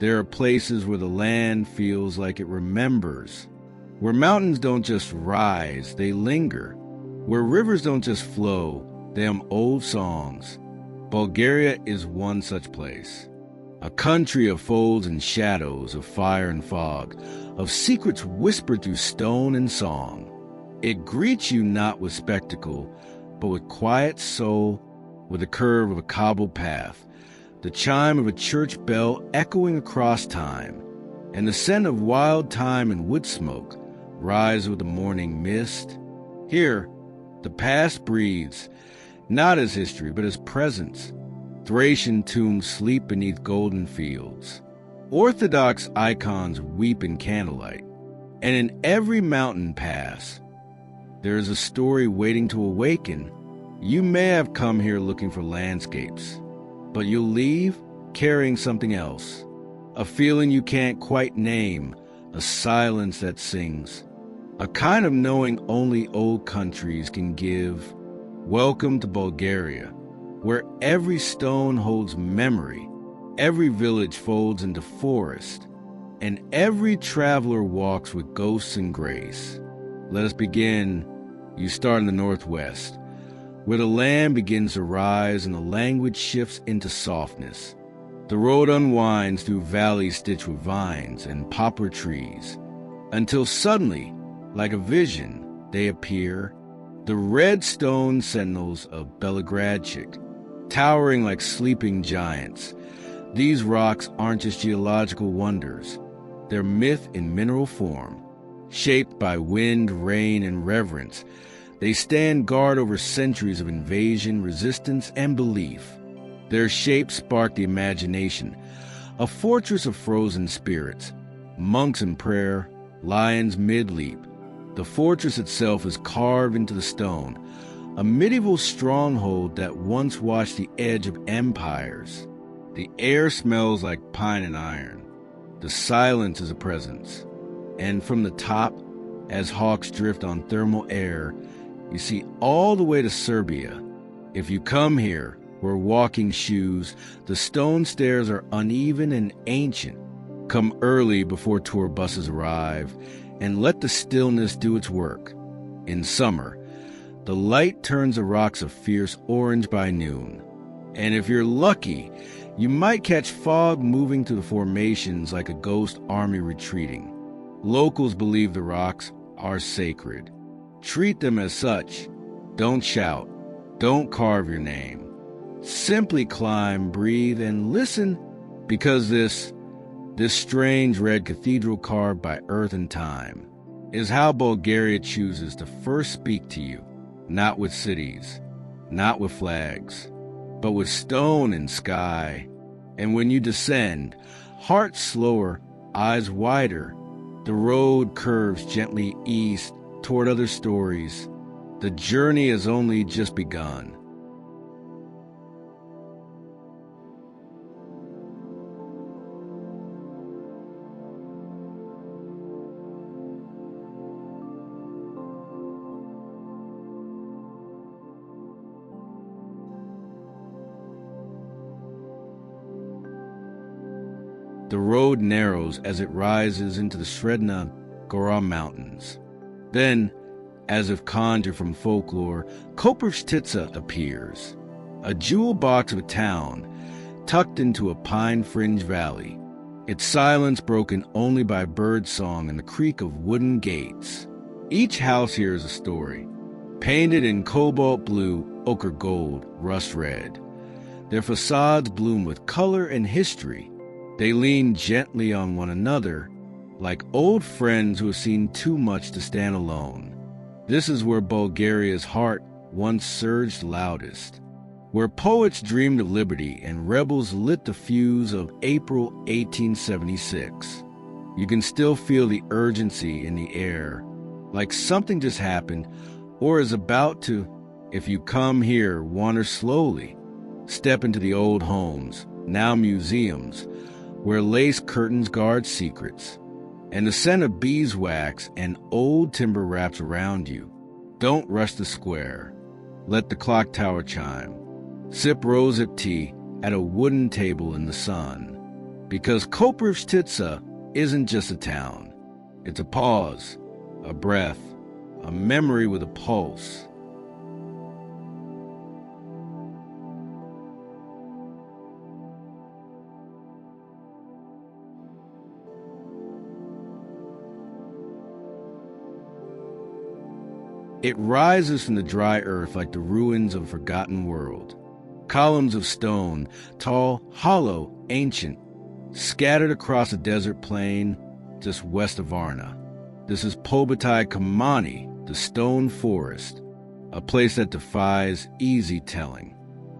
There are places where the land feels like it remembers, where mountains don't just rise, they linger, where rivers don't just flow, they hum old songs. Bulgaria is one such place. A country of folds and shadows, of fire and fog, of secrets whispered through stone and song. It greets you not with spectacle, but with quiet soul, with the curve of a cobbled path, the chime of a church bell echoing across time, and the scent of wild thyme and wood smoke rise with the morning mist. Here, the past breathes, not as history, but as presence. Thracian tombs sleep beneath golden fields. Orthodox icons weep in candlelight. And in every mountain pass, there is a story waiting to awaken. You may have come here looking for landscapes, but you'll leave carrying something else. A feeling you can't quite name, a silence that sings. A kind of knowing only old countries can give. Welcome to Bulgaria, where every stone holds memory, every village folds into forest, and every traveler walks with ghosts and grace. Let us begin. You start in the northwest, where the land begins to rise and the language shifts into softness. The road unwinds through valleys stitched with vines and poplar trees, until suddenly, like a vision, they appear, the red stone sentinels of Belogradchik, towering like sleeping giants. These rocks aren't just geological wonders. They're myth in mineral form, shaped by wind, rain, and reverence. They stand guard over centuries of invasion, resistance, and belief. Their shapes spark the imagination, a fortress of frozen spirits, monks in prayer, lions mid-leap. The fortress itself is carved into the stone, a medieval stronghold that once watched the edge of empires. The air smells like pine and iron. The silence is a presence. And from the top, as hawks drift on thermal air, you see all the way to Serbia. If you come here, where walking shoes, the stone stairs are uneven and ancient. Come early before tour buses arrive, and let the stillness do its work. In summer, the light turns the rocks a fierce orange by noon. And if you're lucky, you might catch fog moving through the formations like a ghost army retreating. Locals believe the rocks are sacred. Treat them as such. Don't shout. Don't carve your name. Simply climb, breathe, and listen, because this strange red cathedral carved by earth and time is how Bulgaria chooses to first speak to you, not with cities, not with flags, but with stone and sky. And when you descend, heart slower, eyes wider, the road curves gently east toward other stories. The journey has only just begun. The road narrows as it rises into the Sredna Gora Mountains. Then, as if conjured from folklore, Koprivshtitsa appears, a jewel box of a town tucked into a pine-fringed valley, its silence broken only by birdsong and the creak of wooden gates. Each house here is a story, painted in cobalt blue, ochre gold, rust red. Their facades bloom with color and history. They lean gently on one another, like old friends who have seen too much to stand alone. This is where Bulgaria's heart once surged loudest, where poets dreamed of liberty and rebels lit the fuse of April 1876. You can still feel the urgency in the air, like something just happened or is about to. If you come here, wander slowly, step into the old homes, now museums, where lace curtains guard secrets, and the scent of beeswax and old timber wraps around you. Don't rush the square. Let the clock tower chime. Sip rosehip tea at a wooden table in the sun. Because Koprivshtitsa isn't just a town. It's a pause, a breath, a memory with a pulse. It rises from the dry earth like the ruins of a forgotten world. Columns of stone, tall, hollow, ancient, scattered across a desert plain just west of Varna. This is Pobiti Kamani, the stone forest, a place that defies easy telling.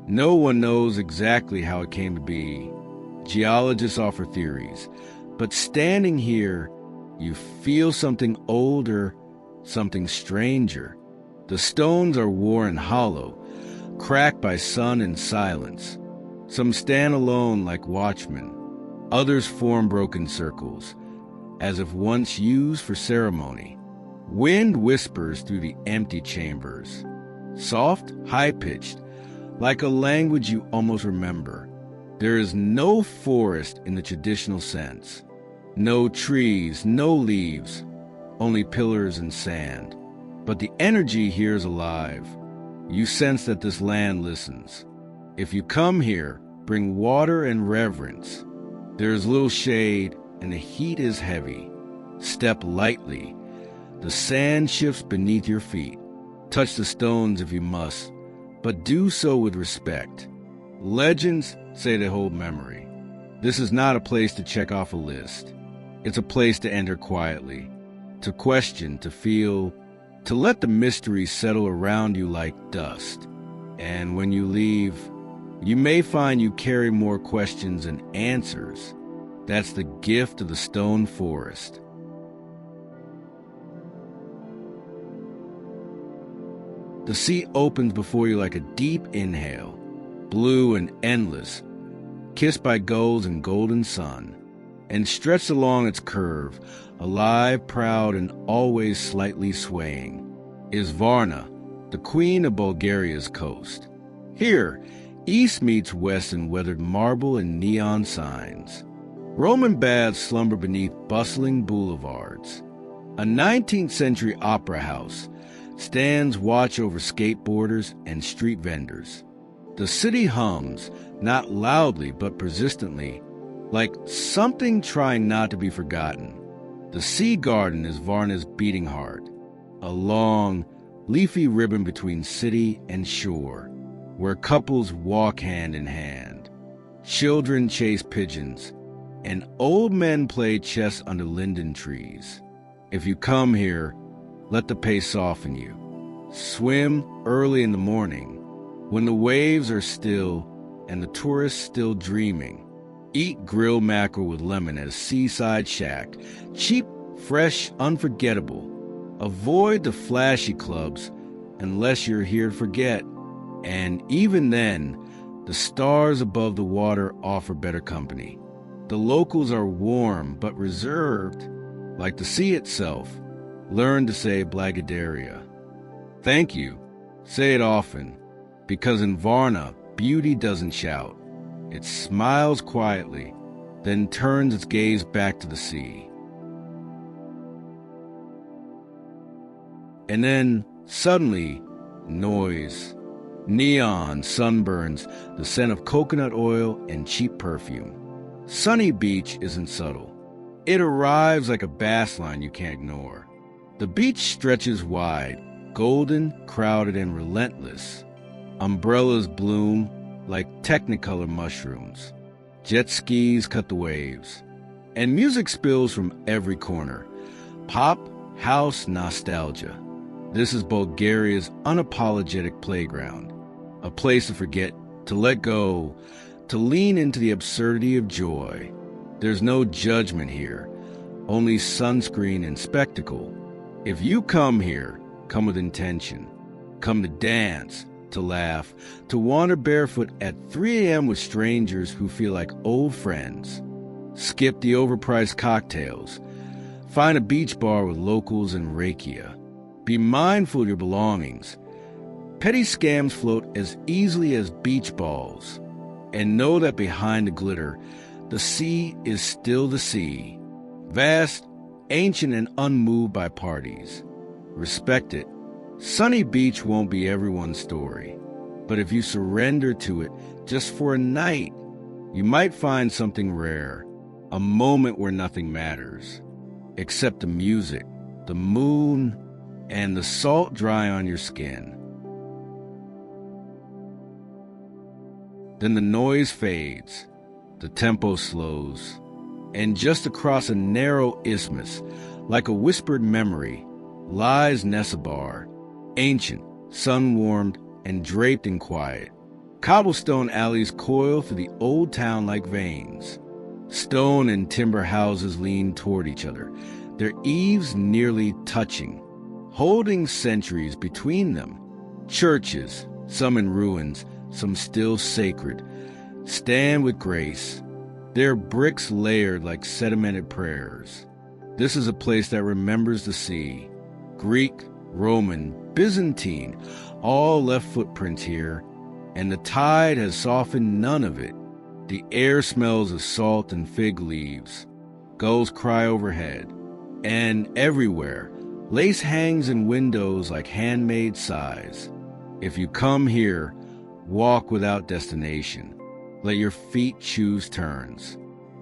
No one knows exactly how it came to be. Geologists offer theories, but standing here, you feel something older, something stranger. The stones are worn hollow, cracked by sun and silence. Some stand alone like watchmen. Others form broken circles, as if once used for ceremony. Wind whispers through the empty chambers, soft, high-pitched, like a language you almost remember. There is no forest in the traditional sense. No trees, no leaves, only pillars and sand. But the energy here is alive. You sense that this land listens. If you come here, bring water and reverence. There is little shade, and the heat is heavy. Step lightly. The sand shifts beneath your feet. Touch the stones if you must, but do so with respect. Legends say they hold memory. This is not a place to check off a list. It's a place to enter quietly, to question, to feel, to let the mystery settle around you like dust. And when you leave, you may find you carry more questions than answers. That's the gift of the stone forest. The sea opens before you like a deep inhale, blue and endless, kissed by gulls and golden sun, and stretched along its curve, alive, proud, and always slightly swaying, is Varna, the queen of Bulgaria's coast. Here, east meets west in weathered marble and neon signs. Roman baths slumber beneath bustling boulevards. A 19th century opera house stands watch over skateboarders and street vendors. The city hums, not loudly but persistently, like something trying not to be forgotten. The sea garden is Varna's beating heart, a long, leafy ribbon between city and shore, where couples walk hand in hand. Children chase pigeons, and old men play chess under linden trees. If you come here, let the pace soften you. Swim early in the morning, when the waves are still and the tourists still dreaming. Eat grilled mackerel with lemon at a seaside shack, cheap, fresh, unforgettable. Avoid the flashy clubs unless you're here to forget. And even then, the stars above the water offer better company. The locals are warm but reserved, like the sea itself. Learn to say Blagoevgrad. Thank you. Say it often, because in Varna, beauty doesn't shout. It smiles quietly, then turns its gaze back to the sea. And then, suddenly, noise. Neon, sunburns, the scent of coconut oil and cheap perfume. Sunny Beach isn't subtle. It arrives like a bass line you can't ignore. The beach stretches wide, golden, crowded, and relentless. Umbrellas bloom like technicolor mushrooms. Jet skis cut the waves. And music spills from every corner. Pop, house, nostalgia. This is Bulgaria's unapologetic playground. A place to forget, to let go, to lean into the absurdity of joy. There's no judgment here, only sunscreen and spectacle. If you come here, come with intention. Come to dance, to laugh, to wander barefoot at 3 a.m. with strangers who feel like old friends. Skip the overpriced cocktails. Find a beach bar with locals and rakia. Be mindful of your belongings. Petty scams float as easily as beach balls. And know that behind the glitter, The sea is still the sea, vast, ancient, and unmoved by parties. Respect it. Sunny Beach won't be everyone's story, but if you surrender to it just for a night, you might find something rare, a moment where nothing matters, except the music, the moon, and the salt dry on your skin. Then the noise fades, the tempo slows, and just across a narrow isthmus, like a whispered memory, lies Nessebar, ancient, sun-warmed, and draped in quiet. Cobblestone alleys coil through the old town like veins. Stone and timber houses lean toward each other, their eaves nearly touching, holding centuries between them. Churches, some in ruins, some still sacred, stand with grace, their bricks layered like sedimented prayers. This is a place that remembers the sea. Greek, Roman, Byzantine, all left footprints here, and the tide has softened none of it. The air smells of salt and fig leaves. Gulls cry overhead, and everywhere, lace hangs in windows like handmade sighs. If you come here, walk without destination. Let your feet choose turns.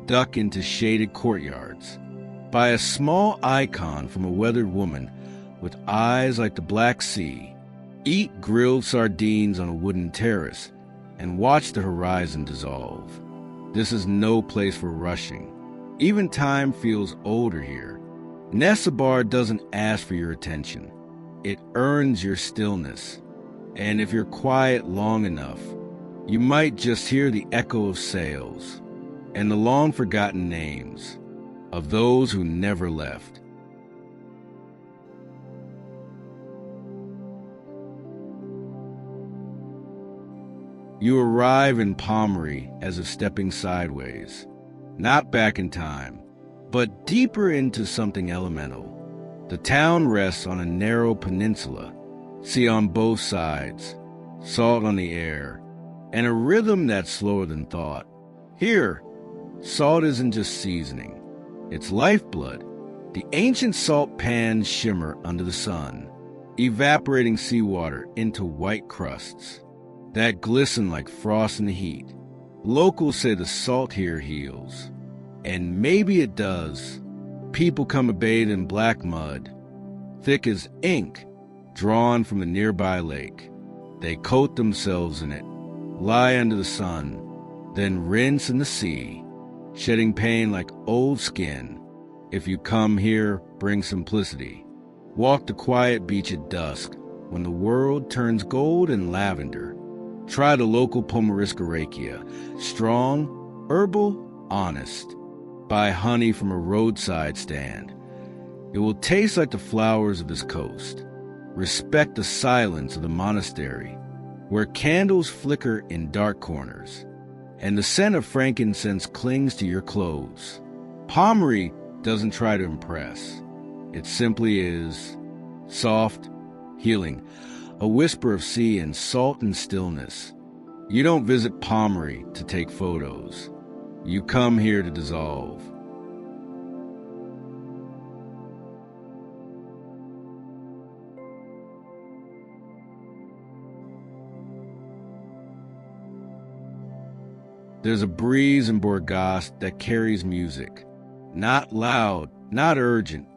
Duck into shaded courtyards. By a small icon from a weathered woman with eyes like the Black Sea. Eat grilled sardines on a wooden terrace and watch the horizon dissolve. This is no place for rushing. Even time feels older here. Nessebar doesn't ask for your attention. It earns your stillness. And if you're quiet long enough, you might just hear the echo of sails and the long-forgotten names of those who never left. You arrive in Pomorie as if stepping sideways, not back in time, but deeper into something elemental. The town rests on a narrow peninsula, sea on both sides, salt on the air, and a rhythm that's slower than thought. Here, salt isn't just seasoning, it's lifeblood. The ancient salt pans shimmer under the sun, evaporating seawater into white crusts that glisten like frost in the heat. Locals say the salt here heals, and maybe it does. People come to bathe in black mud, thick as ink, drawn from the nearby lake. They coat themselves in it, lie under the sun, then rinse in the sea, shedding pain like old skin. If you come here, bring simplicity. Walk the quiet beach at dusk, when the world turns gold and lavender. Try the local Pomoriska rakia, strong, herbal, honest. Buy honey from a roadside stand. It will taste like the flowers of this coast. Respect the silence of the monastery, where candles flicker in dark corners, and the scent of frankincense clings to your clothes. Pomorie doesn't try to impress. It simply is soft, healing, a whisper of sea and salt and stillness. You don't visit Pomorie to take photos. You come here to dissolve. There's a breeze in Burgas that carries music. Not loud, not urgent,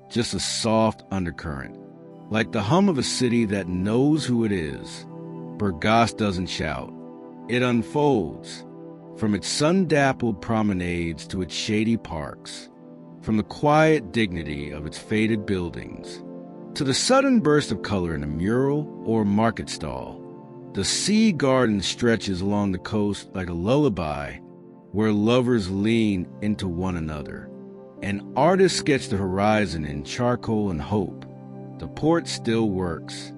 just a soft undercurrent. Like the hum of a city that knows who it is. Burgas doesn't shout. It unfolds. From its sun-dappled promenades to its shady parks. From the quiet dignity of its faded buildings to the sudden burst of color in a mural or market stall. The sea garden stretches along the coast like a lullaby where lovers lean into one another. An artist sketched the horizon in charcoal and hope. The port still works.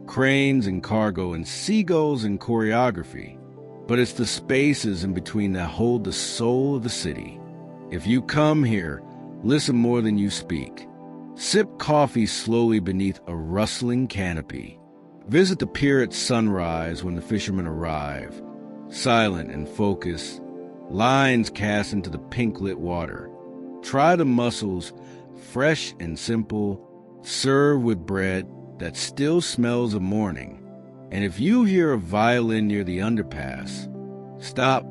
Cranes and cargo and seagulls and choreography. But it's the spaces in between that hold the soul of the city. If you come here, listen more than you speak. Sip coffee slowly beneath a rustling canopy. Visit the pier at sunrise when the fishermen arrive, silent and focused, lines cast into the pink-lit water. Try the mussels, fresh and simple, served with bread that still smells of morning. And if you hear a violin near the underpass, stop,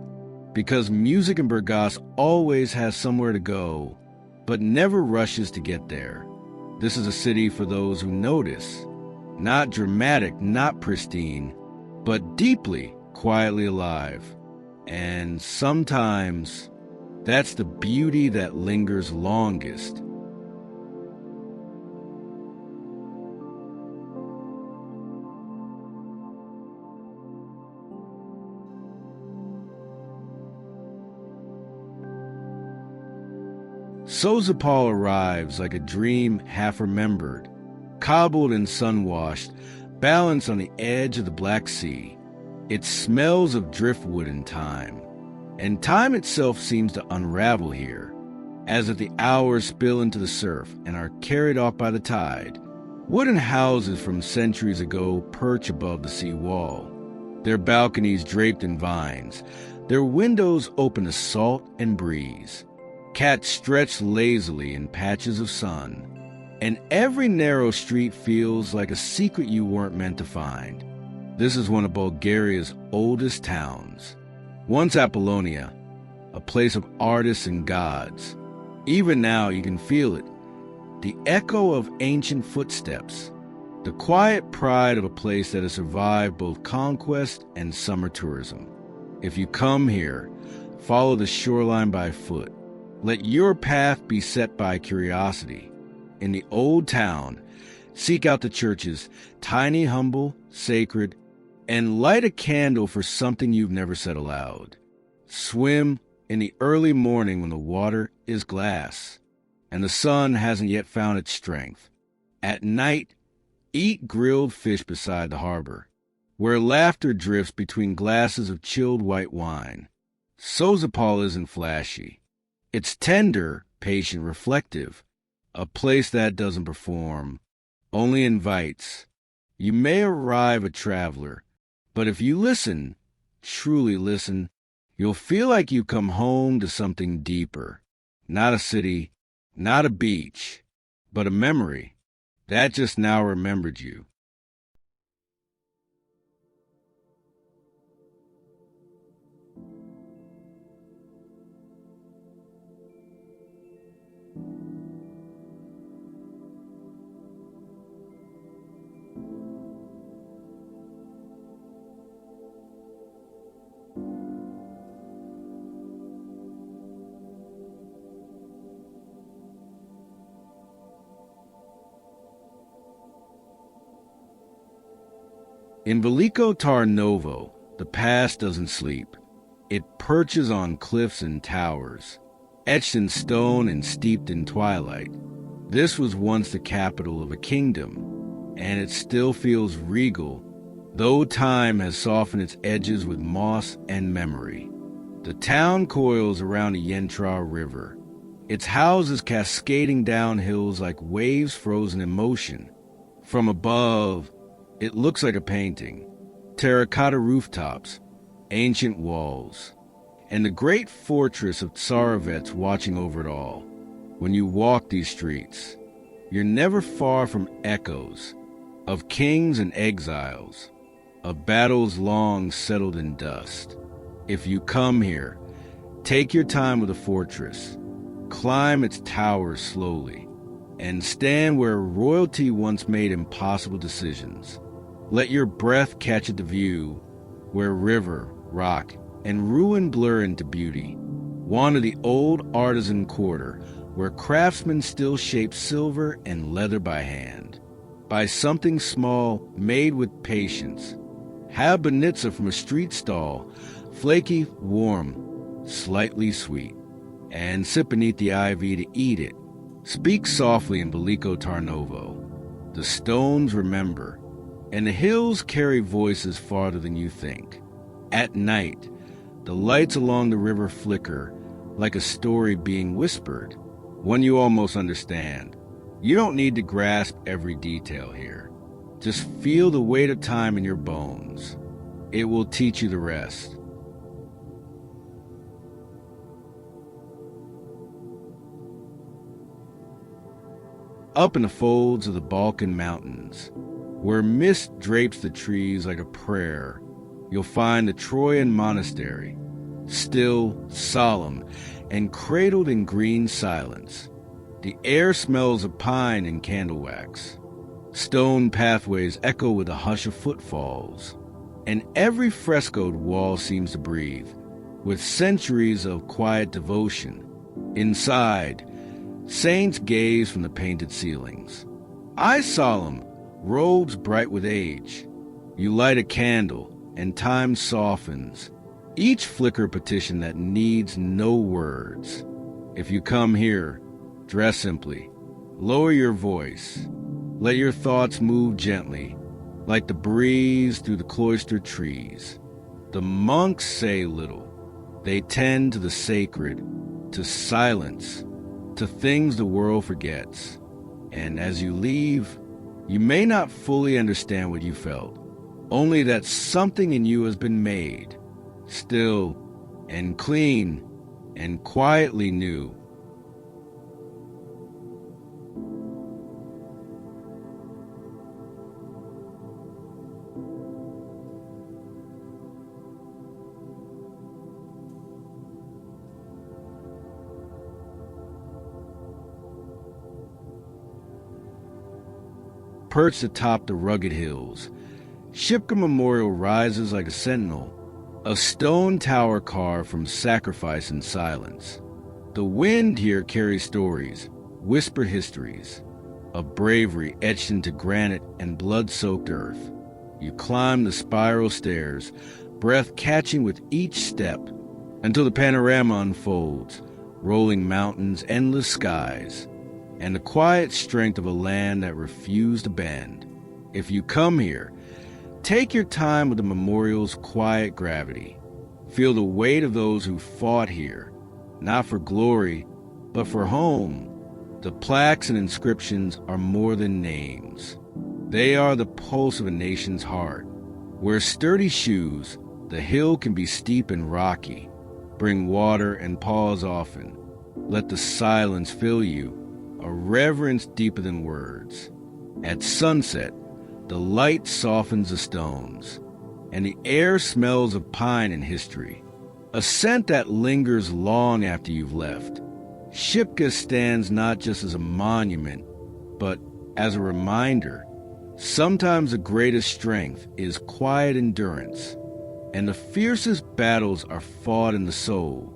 because music in Burgas always has somewhere to go, but never rushes to get there. This is a city for those who notice. Not dramatic, not pristine, but deeply, quietly alive. And sometimes that's the beauty that lingers longest. Sozopol arrives like a dream half-remembered, cobbled and sun-washed, balanced on the edge of the Black Sea. It smells of driftwood and time itself seems to unravel here, as if the hours spill into the surf and are carried off by the tide. Wooden houses from centuries ago perch above the sea wall, their balconies draped in vines, their windows open to salt and breeze. Cats stretch lazily in patches of sun, and every narrow street feels like a secret you weren't meant to find. This is one of Bulgaria's oldest towns. Once Apollonia, a place of artists and gods. Even now you can feel it, the echo of ancient footsteps, the quiet pride of a place that has survived both conquest and summer tourism. If you come here, follow the shoreline by foot. Let your path be set by curiosity. In the old town, seek out the churches, tiny, humble, sacred, and light a candle for something you've never said aloud. Swim in the early morning when the water is glass, and the sun hasn't yet found its strength. At night, eat grilled fish beside the harbor, where laughter drifts between glasses of chilled white wine. Sozopol isn't flashy. It's tender, patient, reflective, a place that doesn't perform, only invites. You may arrive a traveler, but if you listen, truly listen, you'll feel like you come home to something deeper. Not a city, not a beach, but a memory that just now remembered you. In Veliko Tarnovo, the past doesn't sleep. It perches on cliffs and towers, etched in stone and steeped in twilight. This was once the capital of a kingdom, and it still feels regal, though time has softened its edges with moss and memory. The town coils around the Yentra River, its houses cascading down hills like waves frozen in motion. From above, it looks like a painting. Terracotta rooftops, ancient walls, and the great fortress of Tsarevets watching over it all. When you walk these streets, you're never far from echoes of kings and exiles, of battles long settled in dust. If you come here, take your time with the fortress, climb its towers slowly, and stand where royalty once made impossible decisions. Let your breath catch at the view, where river, rock, and ruin blur into beauty. Wander the old artisan quarter, where craftsmen still shape silver and leather by hand. Buy something small, made with patience. Have banitsa from a street stall, flaky, warm, slightly sweet. And sit beneath the ivy to eat it. Speak softly in Veliko Tarnovo. The stones remember, and the hills carry voices farther than you think. At night, the lights along the river flicker like a story being whispered, one you almost understand. You don't need to grasp every detail here. Just feel the weight of time in your bones. It will teach you the rest. up in the folds of the Balkan Mountains, where mist drapes the trees like a prayer, you'll find the Troyan Monastery, still, solemn, and cradled in green silence. The air smells of pine and candle wax. Stone pathways echo with the hush of footfalls, and every frescoed wall seems to breathe, with centuries of quiet devotion. Inside, saints gaze from the painted ceilings. Eyes solemn, robes bright with age. You light a candle, and time softens, each flicker a petition that needs no words. If you come here, dress simply, lower your voice, let your thoughts move gently, like the breeze through the cloistered trees. The monks say little. They tend to the sacred, to silence, to things the world forgets. And as you leave, you may not fully understand what you felt, only that something in you has been made, still and clean and quietly new. Perched atop the rugged hills, Shipka Memorial rises like a sentinel, a stone tower carved from sacrifice and silence. The wind here carries stories, whispered histories, of bravery etched into granite and blood-soaked earth. You climb the spiral stairs, breath catching with each step, until the panorama unfolds, rolling mountains, endless skies, and the quiet strength of a land that refused to bend. If you come here, take your time with the memorial's quiet gravity. Feel the weight of those who fought here, not for glory, but for home. The plaques and inscriptions are more than names. They are the pulse of a nation's heart. Wear sturdy shoes, the hill can be steep and rocky. Bring water and pause often. Let the silence fill you, a reverence deeper than words. At sunset, the light softens the stones, and the air smells of pine and history, a scent that lingers long after you've left. Shipka stands not just as a monument, but as a reminder. Sometimes the greatest strength is quiet endurance, and the fiercest battles are fought in the soul.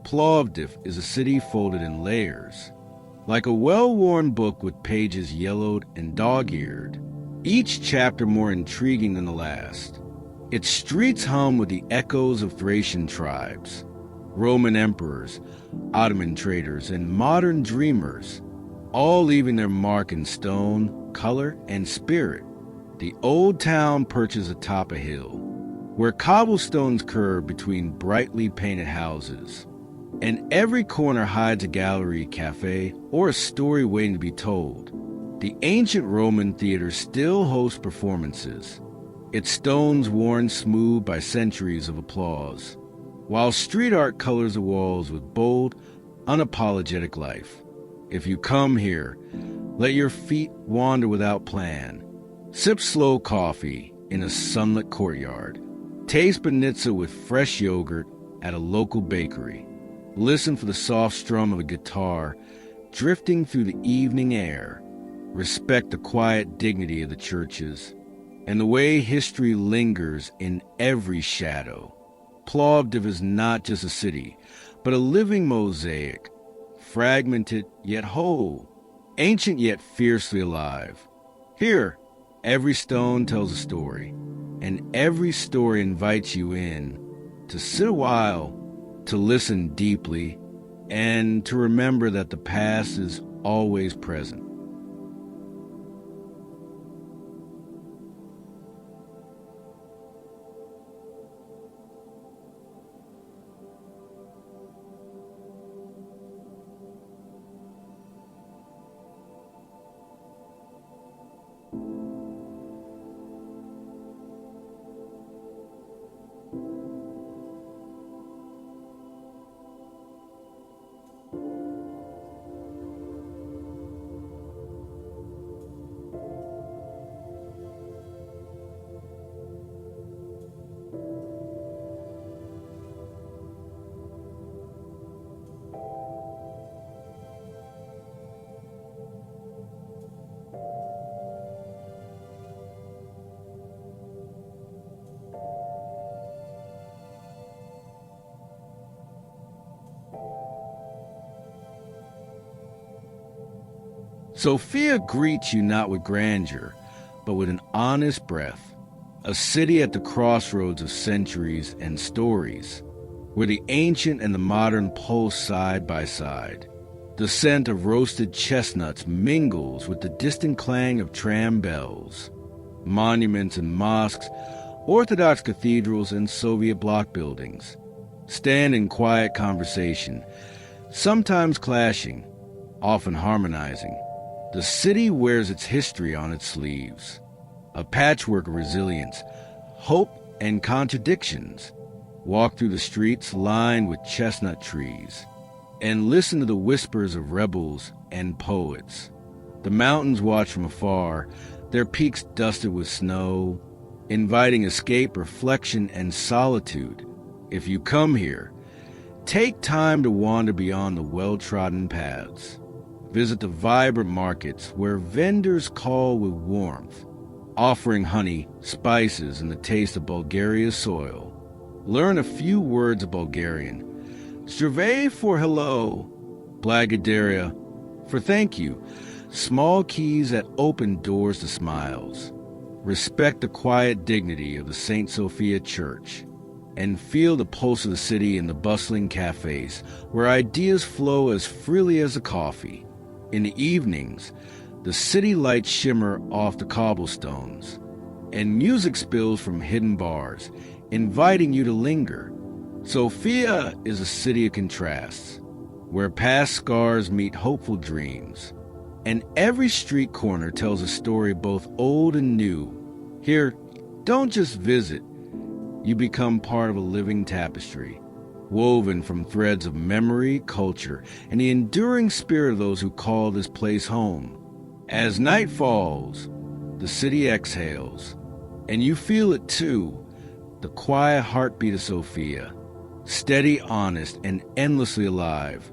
Plovdiv is a city folded in layers, like a well-worn book with pages yellowed and dog-eared, each chapter more intriguing than the last. Its streets hum with the echoes of Thracian tribes, Roman emperors, Ottoman traders, and modern dreamers, all leaving their mark in stone, color, and spirit. The old town perches atop a hill, where cobblestones curve between brightly painted houses, and every corner hides a gallery, cafe, or a story waiting to be told. The ancient Roman theater still hosts performances, its stones worn smooth by centuries of applause, while street art colors the walls with bold, unapologetic life. If you come here, let your feet wander without plan. Sip slow coffee in a sunlit courtyard. Taste banitsa with fresh yogurt at a local bakery. Listen for the soft strum of a guitar drifting through the evening air. Respect the quiet dignity of the churches and the way history lingers in every shadow. Plovdiv is not just a city, but a living mosaic, fragmented yet whole, ancient yet fiercely alive. Here, every stone tells a story, and every story invites you in to sit a while, to listen deeply, and to remember that the past is always present. Sofia greets you not with grandeur, but with an honest breath. A city at the crossroads of centuries and stories, where the ancient and the modern pulse side by side. The scent of roasted chestnuts mingles with the distant clang of tram bells. Monuments and mosques, Orthodox cathedrals and Soviet block buildings stand in quiet conversation, sometimes clashing, often harmonizing. The city wears its history on its sleeves, a patchwork of resilience, hope, and contradictions. Walk through the streets lined with chestnut trees, and listen to the whispers of rebels and poets. The mountains watch from afar, their peaks dusted with snow, inviting escape, reflection, and solitude. If you come here, take time to wander beyond the well-trodden paths. Visit the vibrant markets where vendors call with warmth, offering honey, spices, and the taste of Bulgaria's soil. Learn a few words of Bulgarian. Zdravey for hello, Blagoevgrad for thank you, small keys that open doors to smiles. Respect the quiet dignity of the St. Sofia Church, and feel the pulse of the city in the bustling cafes, where ideas flow as freely as a coffee. In the evenings, the city lights shimmer off the cobblestones, and music spills from hidden bars, inviting you to linger. Sofia is a city of contrasts, where past scars meet hopeful dreams, and every street corner tells a story both old and new. Here, don't just visit, you become part of a living tapestry, woven from threads of memory, culture, and the enduring spirit of those who call this place home. As night falls, the city exhales, and you feel it too, the quiet heartbeat of Sofia, steady, honest, and endlessly alive.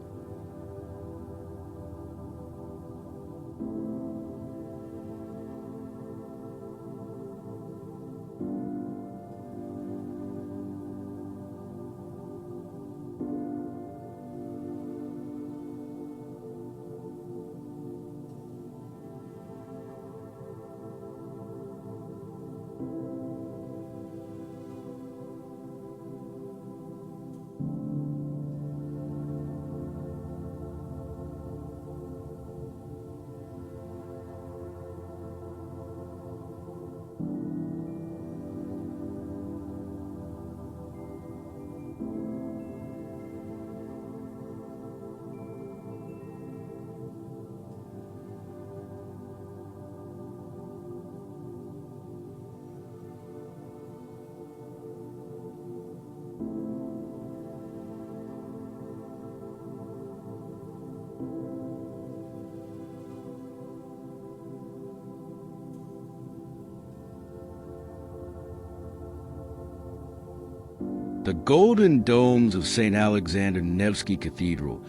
The golden domes of St. Alexander Nevsky Cathedral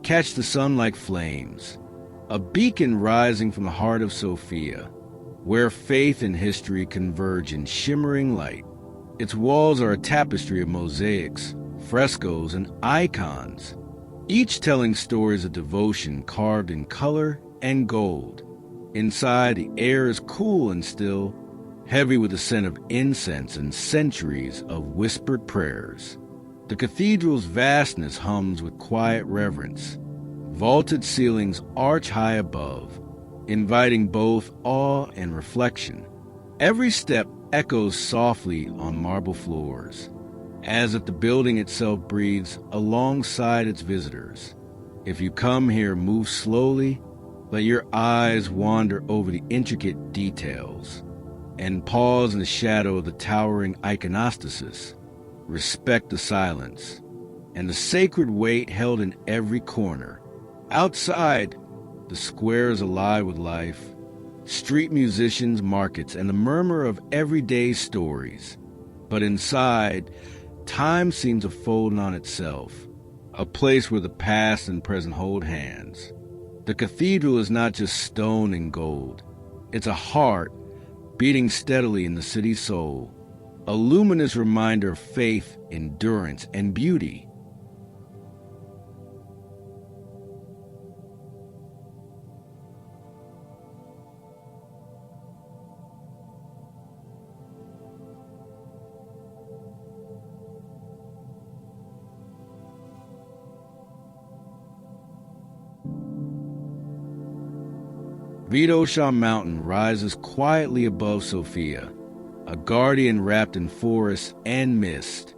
catch the sun like flames, a beacon rising from the heart of Sofia, where faith and history converge in shimmering light. Its walls are a tapestry of mosaics, frescoes, and icons, each telling stories of devotion carved in color and gold. Inside, the air is cool and still, heavy with the scent of incense and centuries of whispered prayers. The cathedral's vastness hums with quiet reverence. Vaulted ceilings arch high above, inviting both awe and reflection. Every step echoes softly on marble floors, as if the building itself breathes alongside its visitors. If you come here, move slowly, let your eyes wander over the intricate details, and pause in the shadow of the towering iconostasis. Respect the silence and the sacred weight held in every corner. Outside, the square is alive with life, street musicians, markets, and the murmur of everyday stories. But inside, time seems to fold on itself, a place where the past and present hold hands. The cathedral is not just stone and gold. It's a heart beating steadily in the city's soul, a luminous reminder of faith, endurance, and beauty. Vitosha Mountain rises quietly above Sofia, a guardian wrapped in forest and mist.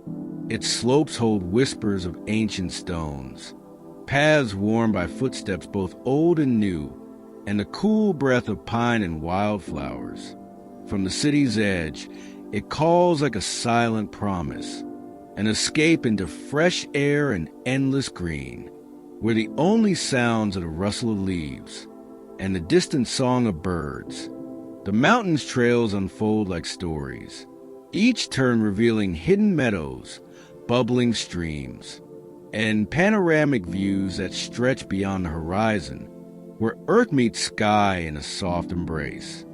Its slopes hold whispers of ancient stones, paths worn by footsteps both old and new, and the cool breath of pine and wildflowers. From the city's edge, it calls like a silent promise, an escape into fresh air and endless green, where the only sounds are the rustle of leaves and the distant song of birds. The mountain's trails unfold like stories, each turn revealing hidden meadows, bubbling streams, and panoramic views that stretch beyond the horizon, where earth meets sky in a soft embrace.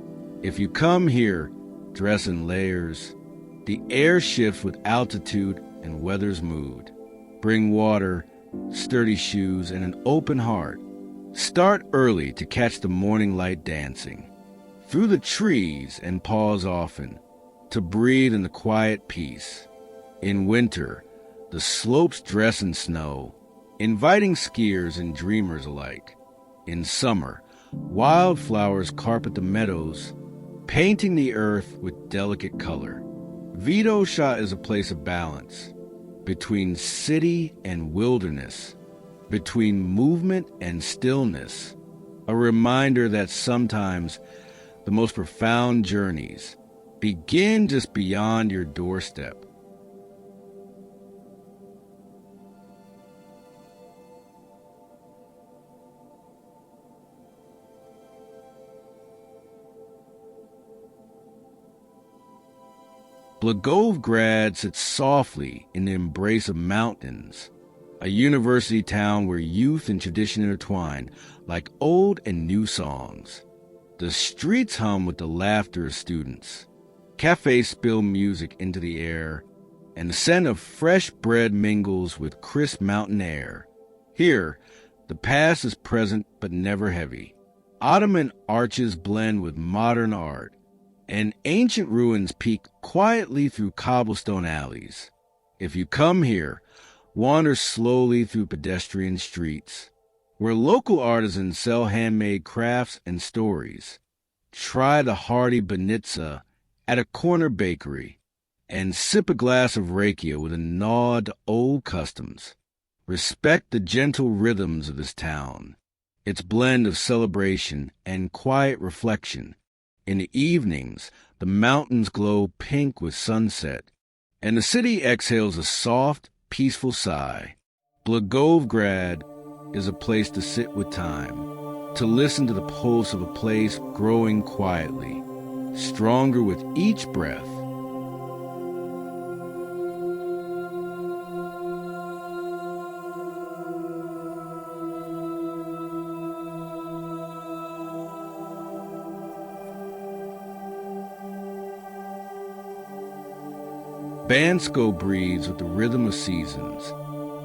If you come here, dress in layers, the air shifts with altitude and weather's mood. Bring water, sturdy shoes, and an open heart. Start early to catch the morning light dancing through the trees, and pause often to breathe in the quiet peace. In winter, the slopes dress in snow, inviting skiers and dreamers alike. In summer, wildflowers carpet the meadows, painting the earth with delicate color. Vitosha is a place of balance, between city and wilderness, between movement and stillness, a reminder that sometimes the most profound journeys begin just beyond your doorstep. Blagoevgrad sits softly in the embrace of mountains, a university town where youth and tradition intertwine like old and new songs. The streets hum with the laughter of students. Cafes spill music into the air, and the scent of fresh bread mingles with crisp mountain air. Here, the past is present but never heavy. Ottoman arches blend with modern art, and ancient ruins peek quietly through cobblestone alleys. If you come here, wander slowly through pedestrian streets, where local artisans sell handmade crafts and stories. Try the hearty banitsa at a corner bakery, and sip a glass of rakia with a nod to old customs. Respect the gentle rhythms of this town, its blend of celebration and quiet reflection. In the evenings, the mountains glow pink with sunset, and the city exhales a soft, peaceful sigh. Blagoevgrad is a place to sit with time, to listen to the pulse of a place growing quietly, stronger with each breath. Bansko breathes with the rhythm of seasons,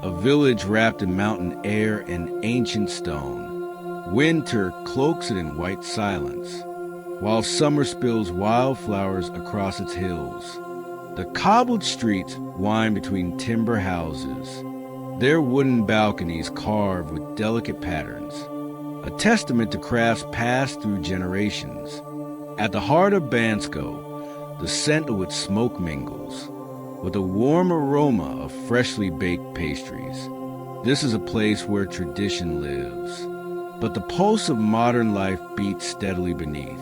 a village wrapped in mountain air and ancient stone. Winter cloaks it in white silence, while summer spills wildflowers across its hills. The cobbled streets wind between timber houses, their wooden balconies carved with delicate patterns, a testament to crafts passed through generations. At the heart of Bansko, the scent of which smoke mingles with a warm aroma of freshly baked pastries. This is a place where tradition lives, but the pulse of modern life beats steadily beneath.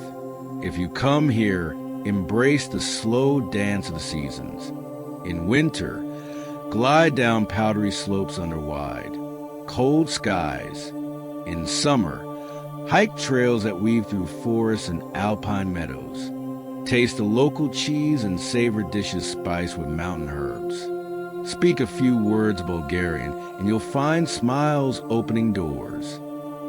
If you come here, embrace the slow dance of the seasons. In winter, glide down powdery slopes under wide, cold skies. In summer, hike trails that weave through forests and alpine meadows. Taste the local cheese and savor dishes spiced with mountain herbs. Speak a few words of Bulgarian, and you'll find smiles opening doors.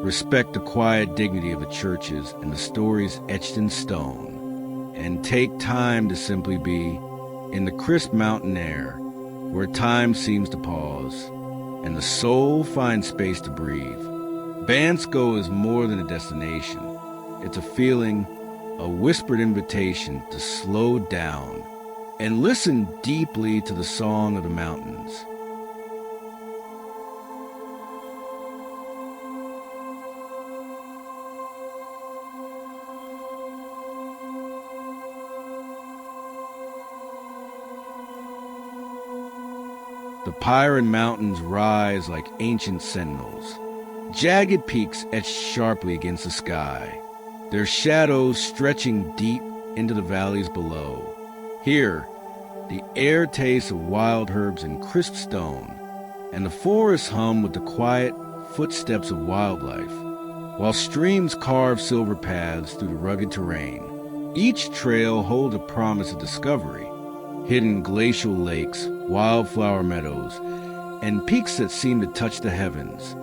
Respect the quiet dignity of the churches and the stories etched in stone. And take time to simply be in the crisp mountain air, where time seems to pause, and the soul finds space to breathe. Bansko is more than a destination. It's a feeling, a whispered invitation to slow down and listen deeply to the song of the mountains. The Pirin Mountains rise like ancient sentinels, jagged peaks etched sharply against the sky, their shadows stretching deep into the valleys below. Here, the air tastes of wild herbs and crisp stone, and the forests hum with the quiet footsteps of wildlife, while streams carve silver paths through the rugged terrain. Each trail holds a promise of discovery, hidden glacial lakes, wildflower meadows, and peaks that seem to touch the heavens.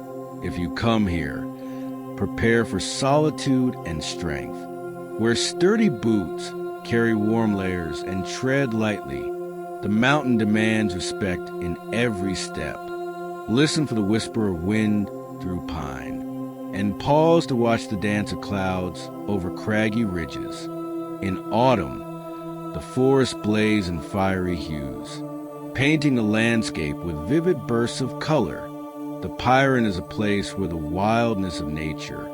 If you come here, prepare for solitude and strength. Wear sturdy boots, carry warm layers, and tread lightly. The mountain demands respect in every step. Listen for the whisper of wind through pine, and pause to watch the dance of clouds over craggy ridges. In autumn, the forests blaze in fiery hues, painting the landscape with vivid bursts of color. The Pirin is a place where the wildness of nature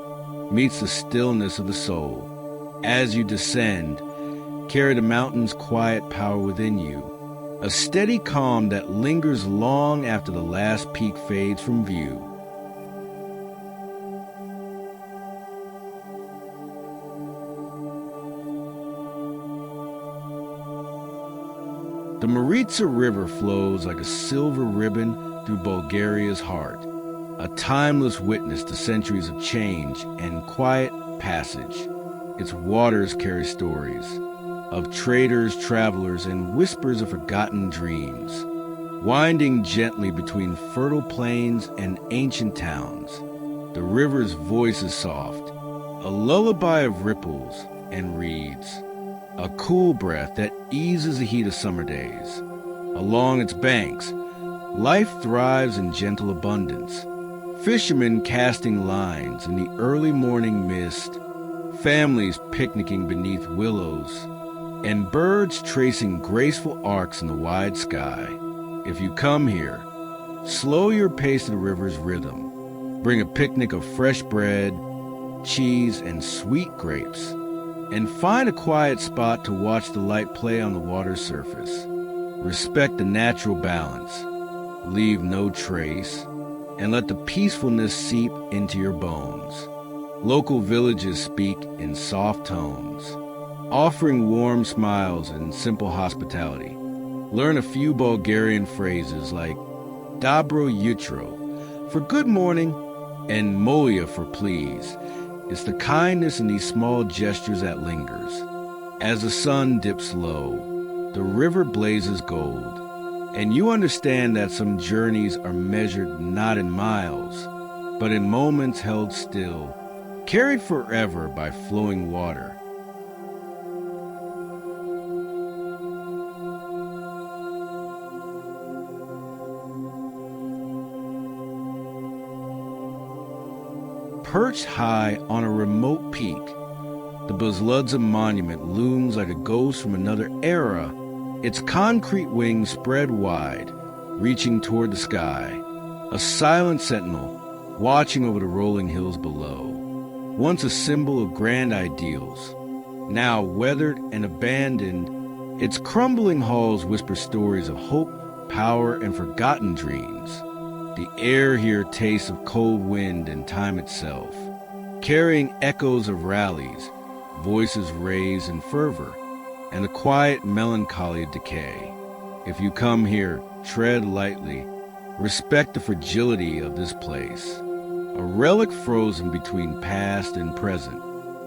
meets the stillness of the soul. As you descend, carry the mountain's quiet power within you, a steady calm that lingers long after the last peak fades from view. The Maritsa River flows like a silver ribbon through Bulgaria's heart, a timeless witness to centuries of change and quiet passage. Its waters carry stories of traders, travelers, and whispers of forgotten dreams, winding gently between fertile plains and ancient towns. The river's voice is soft, a lullaby of ripples and reeds, a cool breath that eases the heat of summer days. Along its banks, life thrives in gentle abundance. Fishermen casting lines in the early morning mist, families picnicking beneath willows, and birds tracing graceful arcs in the wide sky. If you come here, slow your pace to the river's rhythm. Bring a picnic of fresh bread, cheese, and sweet grapes, and find a quiet spot to watch the light play on the water's surface. Respect the natural balance, leave no trace, and let the peacefulness seep into your bones. Local villages speak in soft tones, offering warm smiles and simple hospitality. Learn a few Bulgarian phrases like Dobro jutro for good morning and Molia for please. It's the kindness in these small gestures that lingers. As the sun dips low, the river blazes gold, and you understand that some journeys are measured not in miles, but in moments held still, carried forever by flowing water. Perched high on a remote peak, the Buzludzha Monument looms like a ghost from another era, its concrete wings spread wide, reaching toward the sky, a silent sentinel watching over the rolling hills below. Once a symbol of grand ideals, now weathered and abandoned, its crumbling halls whisper stories of hope, power, and forgotten dreams. The air here tastes of cold wind and time itself, carrying echoes of rallies, voices raised in fervor, and the quiet melancholy of decay. If you come here, tread lightly, respect the fragility of this place, a relic frozen between past and present,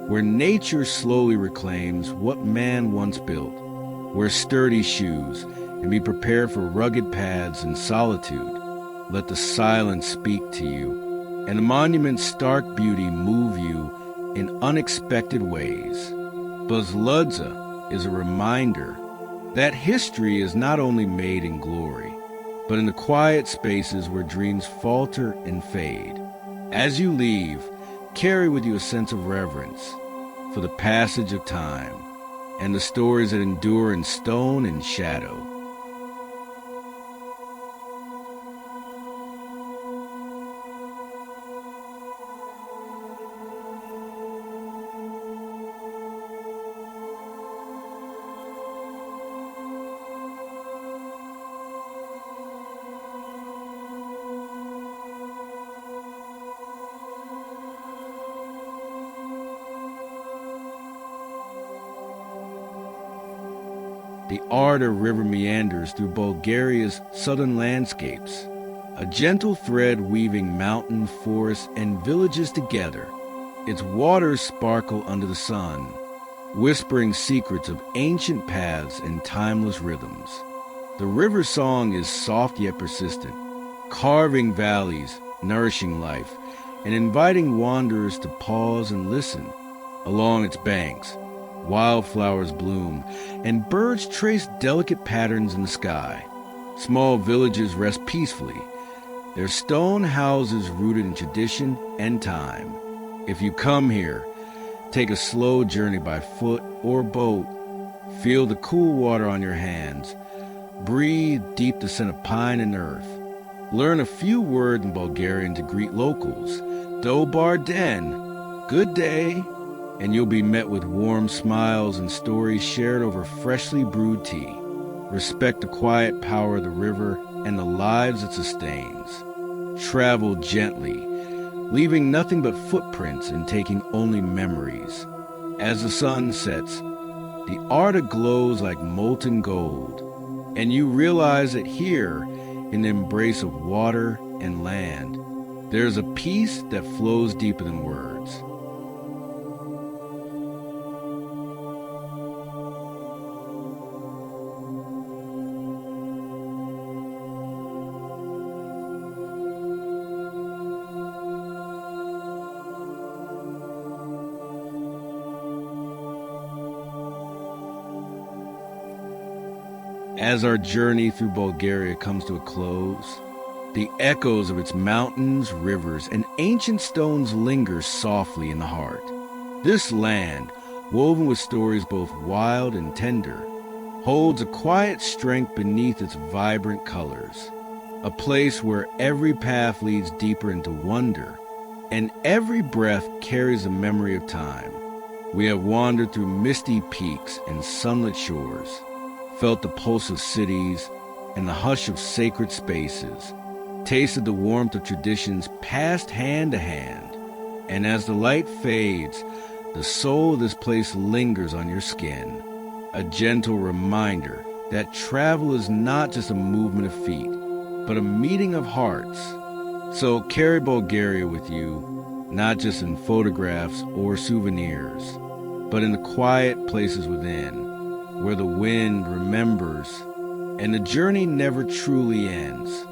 where nature slowly reclaims what man once built. Wear sturdy shoes and be prepared for rugged paths and solitude. Let the silence speak to you, and the monument's stark beauty move you in unexpected ways. Buzludzha is a reminder that history is not only made in glory, but in the quiet spaces where dreams falter and fade. As you leave, carry with you a sense of reverence for the passage of time and the stories that endure in stone and shadow. The Arda River meanders through Bulgaria's southern landscapes, a gentle thread weaving mountain, forests, and villages together. Its waters sparkle under the sun, whispering secrets of ancient paths and timeless rhythms. The river song is soft yet persistent, carving valleys, nourishing life, and inviting wanderers to pause and listen. Along its banks, wildflowers bloom, and birds trace delicate patterns in the sky. Small villages rest peacefully, their stone houses rooted in tradition and time. If you come here, take a slow journey by foot or boat. Feel the cool water on your hands. Breathe deep the scent of pine and earth. Learn a few words in Bulgarian to greet locals. Dobar den, good day, and you'll be met with warm smiles and stories shared over freshly brewed tea. Respect the quiet power of the river and the lives it sustains. Travel gently, leaving nothing but footprints and taking only memories. As the sun sets, the Arda glows like molten gold, and you realize that here, in the embrace of water and land, there's a peace that flows deeper than words. As our journey through Bulgaria comes to a close, the echoes of its mountains, rivers, and ancient stones linger softly in the heart. This land, woven with stories both wild and tender, holds a quiet strength beneath its vibrant colors, a place where every path leads deeper into wonder, and every breath carries a memory of time. We have wandered through misty peaks and sunlit shores, felt the pulse of cities and the hush of sacred spaces, tasted the warmth of traditions passed hand to hand. And as the light fades, the soul of this place lingers on your skin, a gentle reminder that travel is not just a movement of feet, but a meeting of hearts. So carry Bulgaria with you, not just in photographs or souvenirs, but in the quiet places within, where the wind remembers and the journey never truly ends.